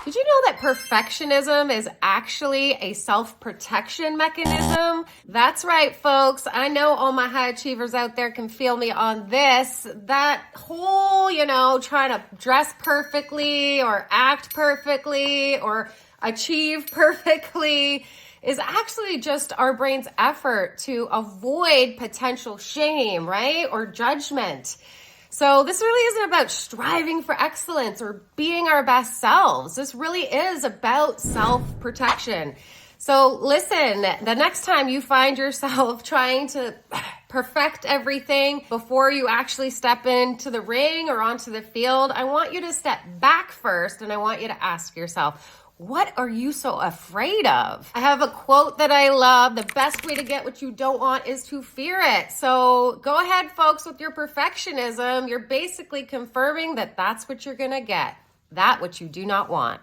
Did you know that perfectionism is actually a self-protection mechanism? That's right, folks. I know all my high achievers out there can feel me on this. That whole, trying to dress perfectly or act perfectly or achieve perfectly is actually just our brain's effort to avoid potential shame, right? Or judgment. So this really isn't about striving for excellence or being our best selves. This really is about self-protection. So listen, the next time you find yourself trying to perfect everything before you actually step into the ring or onto the field, I want you to step back first and I want you to ask yourself, what are you so afraid of? I have a quote that I love. The best way to get what you don't want is to fear it. So go ahead, folks, with your perfectionism. You're basically confirming that that's what you're going to get, that which you do not want.